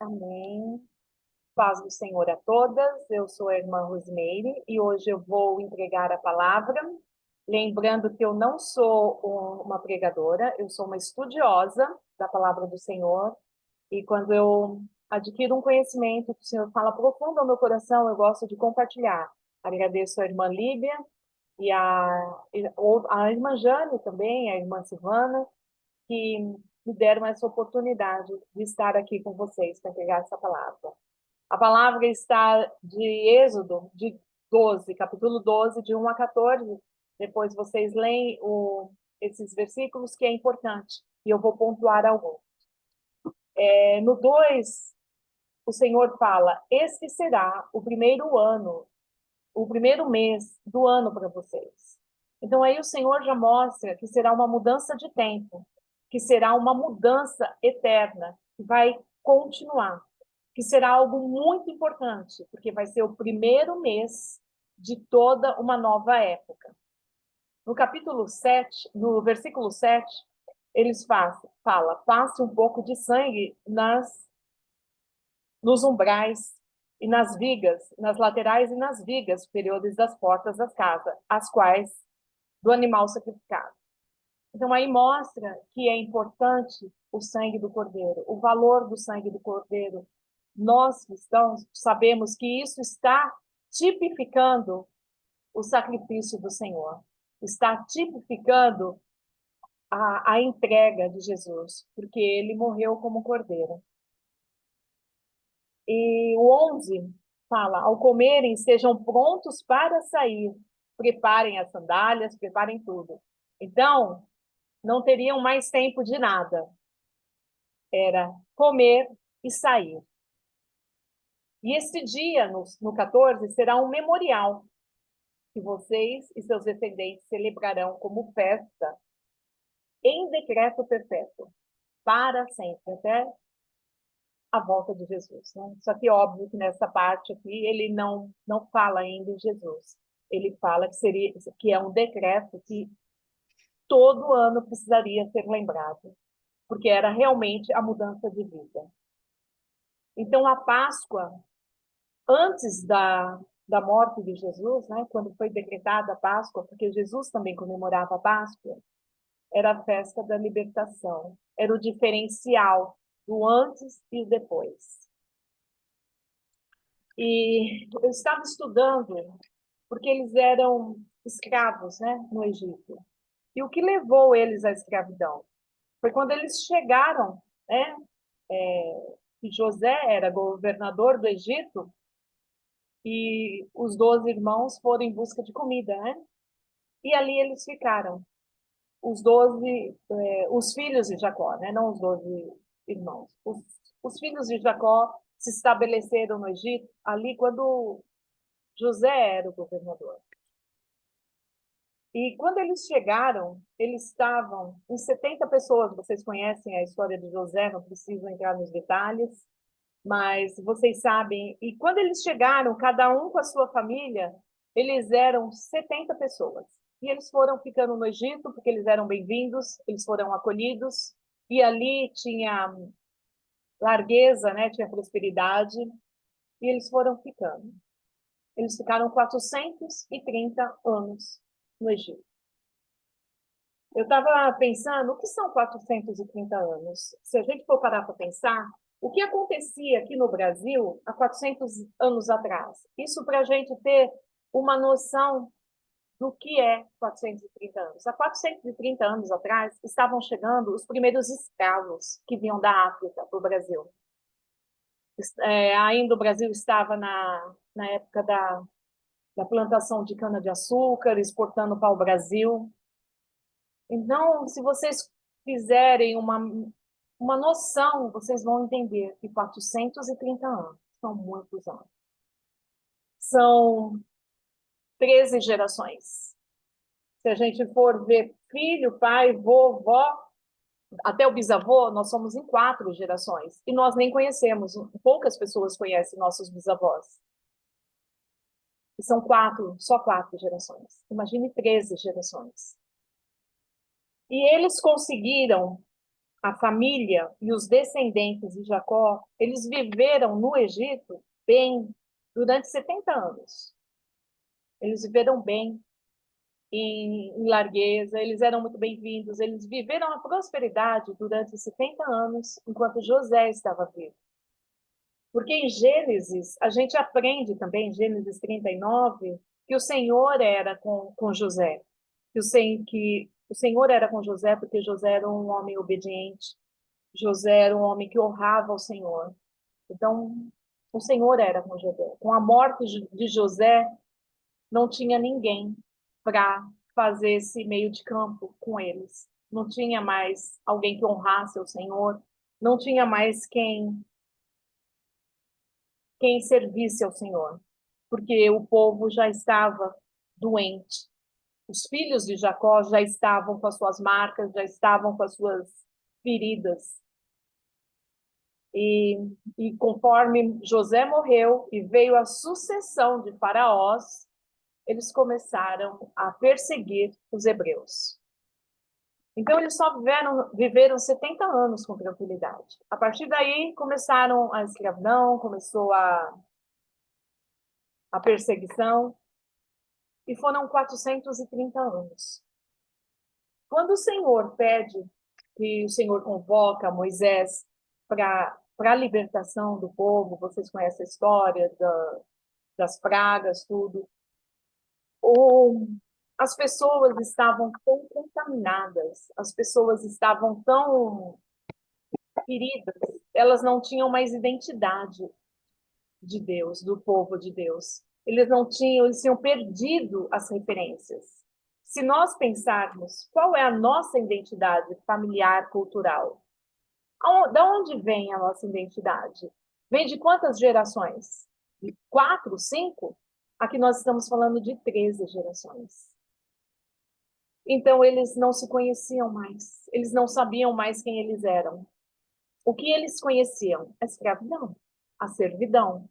Amém. Paz do Senhor a todas. Eu sou a irmã Rosimeire e hoje eu vou entregar a palavra. Lembrando que eu não sou uma pregadora, eu sou uma estudiosa da palavra do Senhor. E quando eu adquiro um conhecimento que o Senhor fala profundo ao meu coração, eu gosto de compartilhar. Agradeço a irmã Líbia e a irmã Jane também, a irmã Silvana, que me deram essa oportunidade de estar aqui com vocês para entregar essa palavra. A palavra está de Êxodo, de 12, capítulo 12, de 1 a 14. Depois vocês leem esses versículos, que é importante, e eu vou pontuar alguns. No 2, o Senhor fala: este será o primeiro ano, o primeiro mês do ano para vocês. Então aí o Senhor já mostra que será uma mudança de tempo, que será uma mudança eterna, que vai continuar, que será algo muito importante, porque vai ser o primeiro mês de toda uma nova época. No capítulo 7, no versículo 7, eles fala: passe um pouco de sangue nos umbrais e nas vigas, nas laterais e nas vigas superiores das portas das casas, as quais do animal sacrificado. Então aí mostra que é importante o sangue do cordeiro, o valor do sangue do cordeiro. Nós cristãos sabemos que isso está tipificando o sacrifício do Senhor, está tipificando a entrega de Jesus, porque ele morreu como cordeiro. E o 11 fala: ao comerem, estejam prontos para sair, preparem as sandálias, preparem tudo. Então, não teriam mais tempo de nada, era comer e sair. E este dia, no 14, será um memorial, que vocês e seus descendentes celebrarão como festa, em decreto perpétuo, para sempre, até a volta de Jesus. Né? Só que óbvio que nessa parte aqui ele não fala ainda em Jesus. Ele fala que é um decreto que todo ano precisaria ser lembrado, porque era realmente a mudança de vida. Então a Páscoa, antes da morte de Jesus, né, quando foi decretada a Páscoa, porque Jesus também comemorava a Páscoa, era a festa da libertação, era o diferencial do antes e o depois. E eu estava estudando, porque eles eram escravos, né, no Egito. E o que levou eles à escravidão? Foi quando eles chegaram, né, que José era governador do Egito, e os 12 irmãos foram em busca de comida, né? E ali eles ficaram. Os 12, os filhos de Jacó, né? Não os 12 irmãos. Os filhos de Jacó se estabeleceram no Egito ali quando José era o governador. E quando eles chegaram, eles estavam em 70 pessoas. Vocês conhecem a história de José, não preciso entrar nos detalhes, mas vocês sabem. E quando eles chegaram, cada um com a sua família, eles eram 70 pessoas. E eles foram ficando no Egito, porque eles eram bem-vindos, eles foram acolhidos, e ali tinha largueza, né? Tinha prosperidade, e eles foram ficando. Eles ficaram 430 anos no Egito. Eu estava pensando, o que são 430 anos? Se a gente for parar para pensar, o que acontecia aqui no Brasil há 400 anos atrás? Isso para a gente ter uma noção do que é 430 anos. Há 430 anos atrás, estavam chegando os primeiros escravos que vinham da África para o Brasil. Ainda o Brasil estava na época da plantação de cana-de-açúcar, exportando para o Brasil. Então, se vocês fizerem uma noção, vocês vão entender que 430 anos são muitos anos. São 13 gerações. Se a gente for ver filho, pai, vovó, até o bisavô, nós somos em 4 gerações. E nós nem conhecemos, poucas pessoas conhecem nossos bisavós. E são só 4 gerações. Imagine 13 gerações. E eles conseguiram a família e os descendentes de Jacó, eles viveram no Egito bem durante 70 anos. Eles viveram bem em largueza, eles eram muito bem-vindos, eles viveram a prosperidade durante 70 anos, enquanto José estava vivo. Porque em Gênesis, a gente aprende também, em Gênesis 39, que o Senhor era com José. Que o Senhor era com José porque José era um homem obediente, José era um homem que honrava o Senhor. Então, o Senhor era com José. Com a morte de José, não tinha ninguém para fazer esse meio de campo com eles. Não tinha mais alguém que honrasse o Senhor, não tinha mais quem servisse ao Senhor, porque o povo já estava doente. Os filhos de Jacó já estavam com as suas marcas, já estavam com as suas feridas. E conforme José morreu e veio a sucessão de faraós, eles começaram a perseguir os hebreus. Então, eles só viveram 70 anos com tranquilidade. A partir daí, começaram a escravidão, começou a perseguição, e foram 430 anos. Quando o Senhor pede, que o Senhor convoca Moisés para a libertação do povo, vocês conhecem a história das pragas, tudo, ou as pessoas estavam tão contaminadas, as pessoas estavam tão feridas, elas não tinham mais identidade de Deus, do povo de Deus. Eles tinham perdido as referências. Se nós pensarmos qual é a nossa identidade familiar, cultural, da onde vem a nossa identidade? Vem de quantas gerações? De 4, 5? Aqui nós estamos falando de 13 gerações. Então, eles não se conheciam mais. Eles não sabiam mais quem eles eram. O que eles conheciam? A escravidão, a servidão,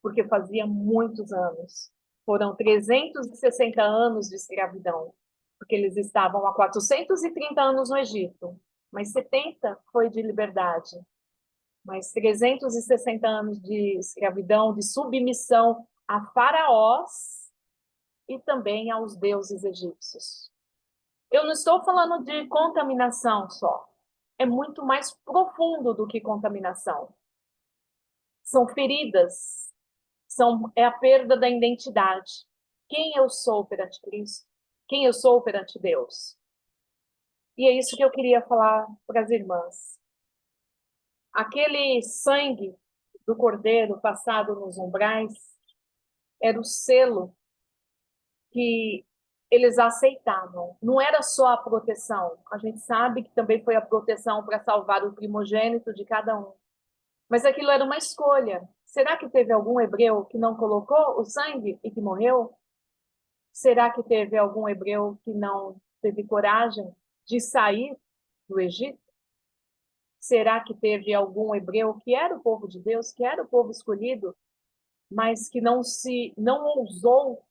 porque fazia muitos anos. Foram 360 anos de escravidão, porque eles estavam há 430 anos no Egito, mas 70 foi de liberdade. Mas 360 anos de escravidão, de submissão a faraós e também aos deuses egípcios. Eu não estou falando de contaminação só. É muito mais profundo do que contaminação. São feridas, é a perda da identidade. Quem eu sou perante Cristo? Quem eu sou perante Deus? E é isso que eu queria falar para as irmãs. Aquele sangue do cordeiro passado nos umbrais era o selo que eles aceitavam. Não era só a proteção. A gente sabe que também foi a proteção para salvar o primogênito de cada um. Mas aquilo era uma escolha. Será que teve algum hebreu que não colocou o sangue e que morreu? Será que teve algum hebreu que não teve coragem de sair do Egito? Será que teve algum hebreu que era o povo de Deus, que era o povo escolhido, mas que não ousou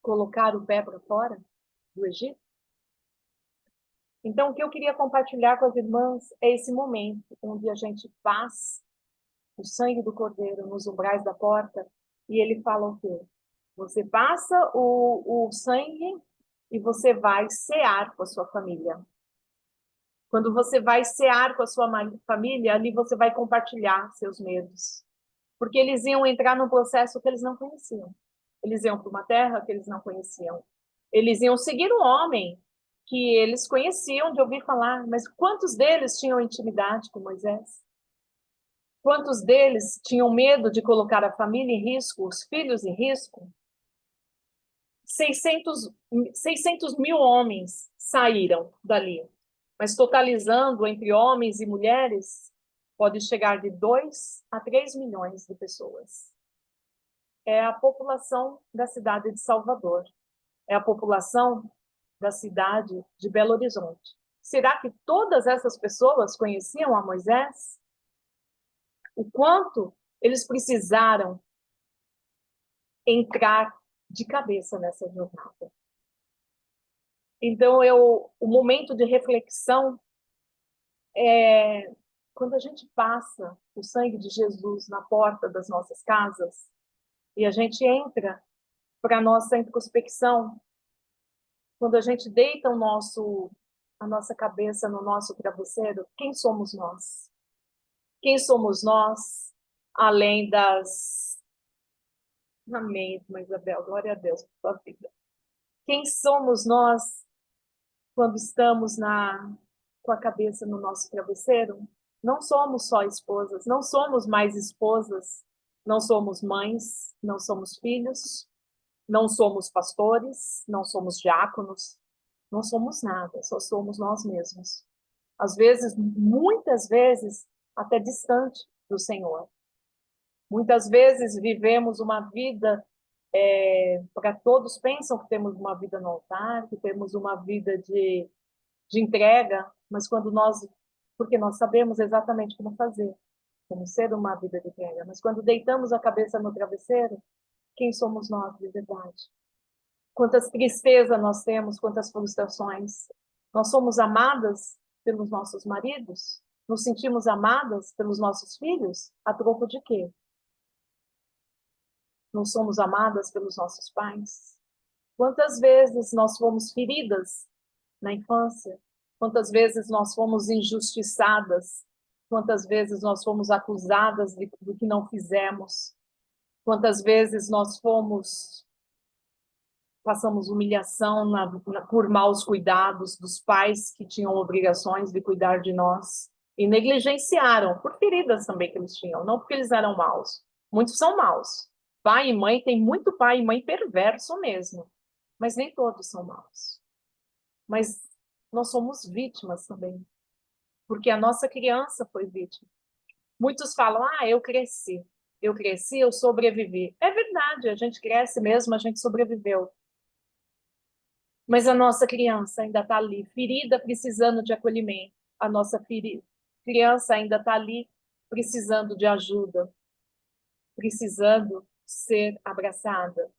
colocar o pé para fora do Egito? Então, o que eu queria compartilhar com as irmãs é esse momento onde a gente passa o sangue do cordeiro nos umbrais da porta e ele fala o quê? Você passa o sangue e você vai cear com a sua família. Quando você vai cear com a sua família, ali você vai compartilhar seus medos. Porque eles iam entrar num processo que eles não conheciam. Eles iam para uma terra que eles não conheciam. Eles iam seguir um homem que eles conheciam de ouvir falar, mas quantos deles tinham intimidade com Moisés? Quantos deles tinham medo de colocar a família em risco, os filhos em risco? 600 mil homens saíram dali, mas totalizando entre homens e mulheres, pode chegar de 2 a 3 milhões de pessoas. É a população da cidade de Salvador, é a população da cidade de Belo Horizonte. Será que todas essas pessoas conheciam a Moisés? O quanto eles precisaram entrar de cabeça nessa jornada? Então, o momento de reflexão quando a gente passa o sangue de Jesus na porta das nossas casas e a gente entra para a nossa introspecção, quando a gente deita a nossa cabeça no nosso travesseiro, quem somos nós? Quem somos nós, além das... Amém, irmã Isabel, glória a Deus por sua vida. Quem somos nós quando estamos com a cabeça no nosso travesseiro? Não somos só esposas, não somos mais esposas, não somos mães, não somos filhos, não somos pastores, não somos diáconos, não somos nada, só somos nós mesmos. Às vezes, muitas vezes, até distante do Senhor. Muitas vezes vivemos uma vida, para todos pensam que temos uma vida no altar, que temos uma vida de entrega, mas porque nós sabemos exatamente como fazer, como ser uma vida de entrega, mas quando deitamos a cabeça no travesseiro, quem somos nós de verdade? Quantas tristezas nós temos, quantas frustrações. Nós somos amadas pelos nossos maridos? Nos sentimos amadas pelos nossos filhos? A troco de quê? Não somos amadas pelos nossos pais? Quantas vezes nós fomos feridas na infância? Quantas vezes nós fomos injustiçadas? Quantas vezes nós fomos acusadas do que não fizemos? Quantas vezes nós passamos humilhação por maus cuidados dos pais que tinham obrigações de cuidar de nós e negligenciaram por feridas também que eles tinham, não porque eles eram maus. Muitos são maus. Pai e mãe, tem muito pai e mãe perverso mesmo, mas nem todos são maus. Mas nós somos vítimas também, porque a nossa criança foi vítima. Muitos falam, eu cresci, eu sobrevivi. É verdade, a gente cresce mesmo, a gente sobreviveu. Mas a nossa criança ainda está ali, ferida, precisando de acolhimento. A nossa criança ainda está ali, precisando de ajuda, precisando ser abraçada.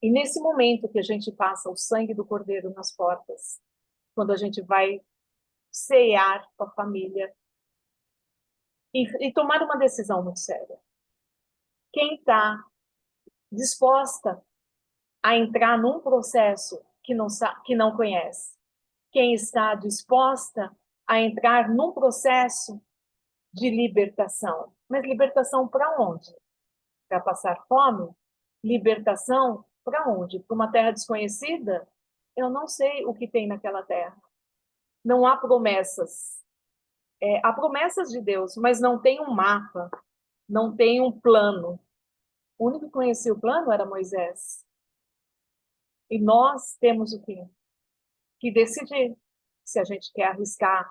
E nesse momento que a gente passa o sangue do Cordeiro nas portas, quando a gente vai cear com a família e tomar uma decisão muito séria. Quem está disposta a entrar num processo que não conhece? Quem está disposta a entrar num processo de libertação? Mas libertação para onde? Para passar fome? Libertação para onde? Para uma terra desconhecida? Eu não sei o que tem naquela terra. Não há promessas. Há promessas de Deus, mas não tem um mapa, não tem um plano. O único que conhecia o plano era Moisés. E nós temos o quê? Que decidir se a gente quer arriscar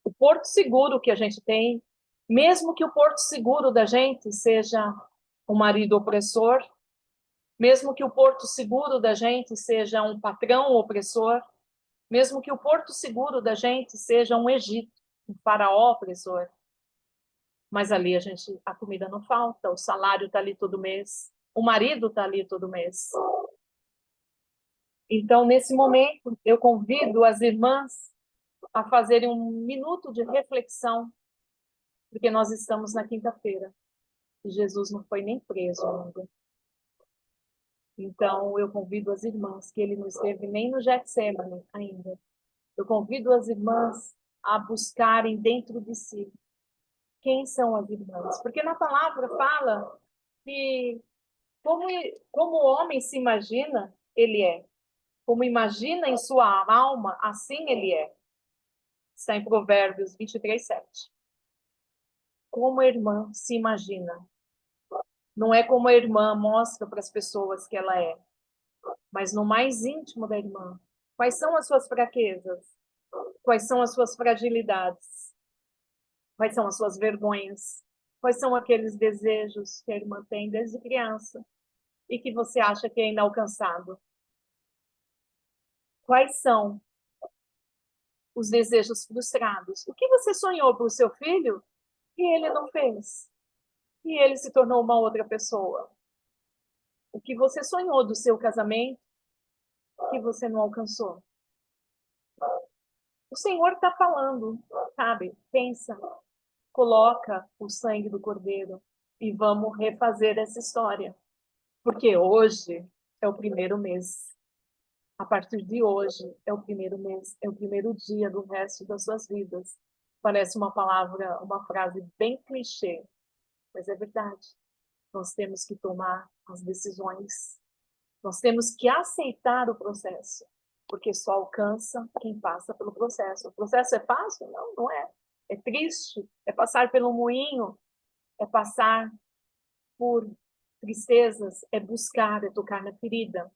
o porto seguro que a gente tem, mesmo que o porto seguro da gente seja um marido opressor, mesmo que o porto seguro da gente seja um patrão opressor, mesmo que o porto seguro da gente seja um Egito, um faraó opressor. Mas ali a comida não falta, o salário está ali todo mês, o marido está ali todo mês. Então, nesse momento, eu convido as irmãs a fazerem um minuto de reflexão, porque nós estamos na quinta-feira e Jesus não foi nem preso ainda. Então, eu convido as irmãs, que ele não esteve nem no Getsemane ainda. Eu convido as irmãs a buscarem dentro de si quem são as irmãs. Porque na palavra fala que como o homem se imagina, ele é. Como imagina em sua alma, assim ele é. Está em Provérbios 23:7. Como a irmã se imagina. Não é como a irmã mostra para as pessoas que ela é, mas no mais íntimo da irmã. Quais são as suas fraquezas? Quais são as suas fragilidades? Quais são as suas vergonhas? Quais são aqueles desejos que a irmã tem desde criança e que você acha que é inalcançável? Quais são os desejos frustrados? O que você sonhou para o seu filho e ele não fez? E ele se tornou uma outra pessoa? O que você sonhou do seu casamento que você não alcançou? O Senhor está falando, sabe? Pensa, coloca o sangue do Cordeiro e vamos refazer essa história. Porque hoje é o primeiro mês. A partir de hoje é o primeiro mês, é o primeiro dia do resto das suas vidas. Parece uma palavra, uma frase bem clichê, mas é verdade. Nós temos que tomar as decisões. Nós temos que aceitar o processo, porque só alcança quem passa pelo processo. O processo é fácil? Não, não é. É triste, é passar pelo moinho, é passar por tristezas, é buscar, é tocar na ferida.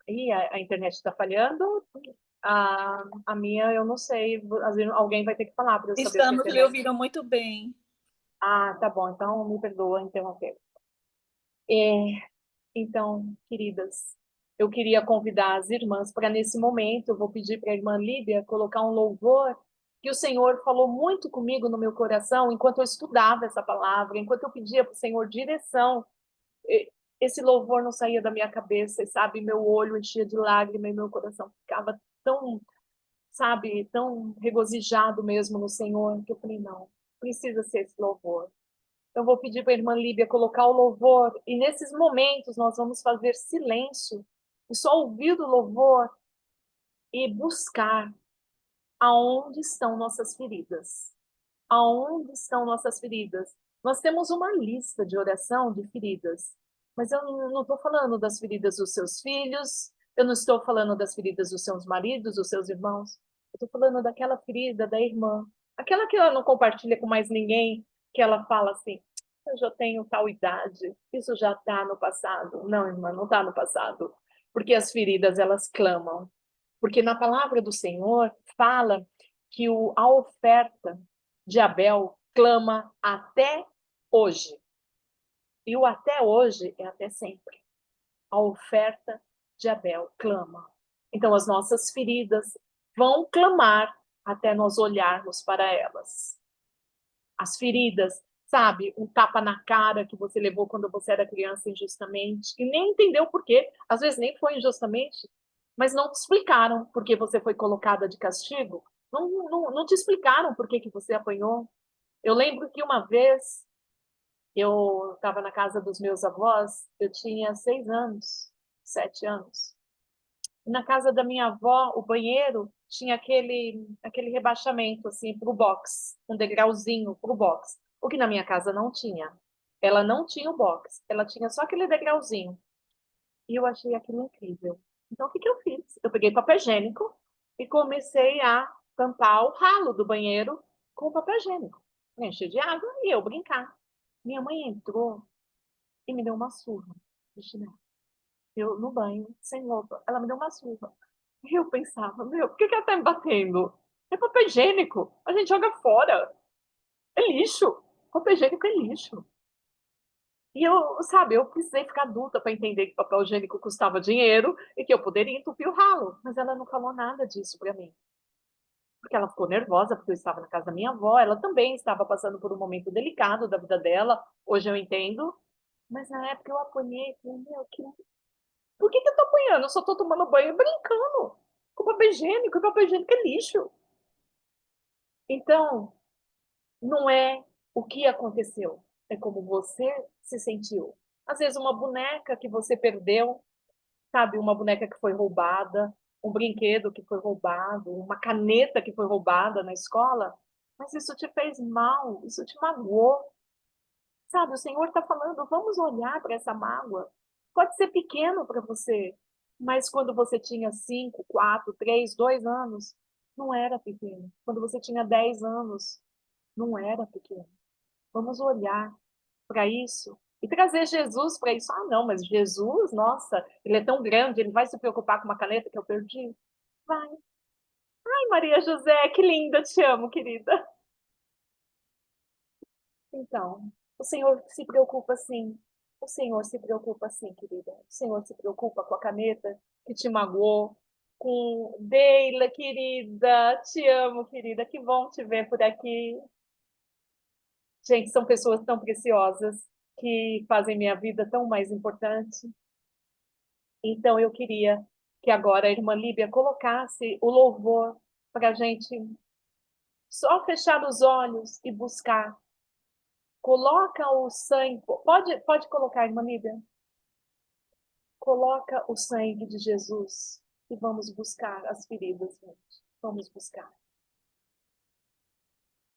E a internet está falhando. A minha, eu não sei. Às vezes alguém vai ter que falar para eu saber se a Estamos lhe internet. ouvindo muito bem. Ah, tá bom. Então me perdoa interromper. É, então, queridas, eu queria convidar as irmãs para nesse momento, eu vou pedir para a irmã Líbia colocar um louvor que o Senhor falou muito comigo no meu coração enquanto eu estudava essa palavra, enquanto eu pedia para o Senhor direção. Esse louvor não saía da minha cabeça, e, sabe, meu olho enchia de lágrima e meu coração ficava tão, sabe, tão regozijado mesmo no Senhor, que eu falei, não, precisa ser esse louvor. Então, vou pedir para a irmã Líbia colocar o louvor, e nesses momentos nós vamos fazer silêncio, e só ouvir o louvor e buscar aonde estão nossas feridas. Aonde estão nossas feridas? Nós temos uma lista de oração de feridas, mas eu não estou falando das feridas dos seus filhos, eu não estou falando das feridas dos seus maridos, dos seus irmãos, eu estou falando daquela ferida da irmã, aquela que ela não compartilha com mais ninguém, que ela fala assim, eu já tenho tal idade, isso já está no passado. Não, irmã, não está no passado, porque as feridas, elas clamam. Porque na palavra do Senhor fala que a oferta de Abel clama até hoje. E o até hoje é até sempre. A oferta de Abel clama. Então as nossas feridas vão clamar até nós olharmos para elas. As feridas, sabe, um tapa na cara que você levou quando você era criança injustamente e nem entendeu por quê, às vezes nem foi injustamente, mas não te explicaram por que você foi colocada de castigo, não te explicaram por que você apanhou. Eu lembro que uma vez eu estava na casa dos meus avós, eu tinha 6 anos, 7 anos. E na casa da minha avó, o banheiro tinha aquele rebaixamento assim para o box, um degrauzinho para o box. O que na minha casa não tinha. Ela não tinha o box, ela tinha só aquele degrauzinho. E eu achei aquilo incrível. Então, o que que eu fiz? Eu peguei papel higiênico e comecei a tampar o ralo do banheiro com papel higiênico. Encher de água e eu brincar. Minha mãe entrou e me deu uma surra de chinelo. Eu no banho, sem roupa. Ela me deu uma surra. E eu pensava, meu, por que que ela tá me batendo? É papel higiênico. A gente joga fora. É lixo. Papel higiênico é lixo. E eu, sabe, eu precisei ficar adulta para entender que papel higiênico custava dinheiro e que eu poderia entupir o ralo. Mas ela não falou nada disso para mim. Porque ela ficou nervosa, porque eu estava na casa da minha avó. Ela também estava passando por um momento delicado da vida dela. Hoje eu entendo. Mas na época eu apanhei. Falei, meu, por que que eu tô apanhando? Eu só tô tomando banho e brincando. Com papel higiênico. E papel higiênico é lixo. Então, não é o que aconteceu. É como você se sentiu. Às vezes uma boneca que você perdeu, sabe? Uma boneca que foi roubada, um brinquedo que foi roubado, uma caneta que foi roubada na escola, mas isso te fez mal, isso te magoou, sabe? O Senhor está falando, vamos olhar para essa mágoa. Pode ser pequeno para você, mas quando você tinha 5, 4, 3, 2 anos, não era pequeno. Quando você tinha 10 anos, não era pequeno. Vamos olhar para isso e trazer Jesus para isso. Ah, não, mas Jesus, nossa, ele é tão grande, ele vai se preocupar com uma caneta que eu perdi? Vai. Ai, Maria José, que linda, te amo, querida. Então, o Senhor se preocupa sim. O Senhor se preocupa sim, querida. O Senhor se preocupa com a caneta que te magoou, com Deila, querida. Te amo, querida. Que bom te ver por aqui. Gente, são pessoas tão preciosas que fazem minha vida tão mais importante. Então, eu queria que agora a irmã Líbia colocasse o louvor para a gente só fechar os olhos e buscar. Coloca o sangue, pode colocar, irmã Líbia? Coloca o sangue de Jesus e vamos buscar as feridas, gente. Vamos buscar.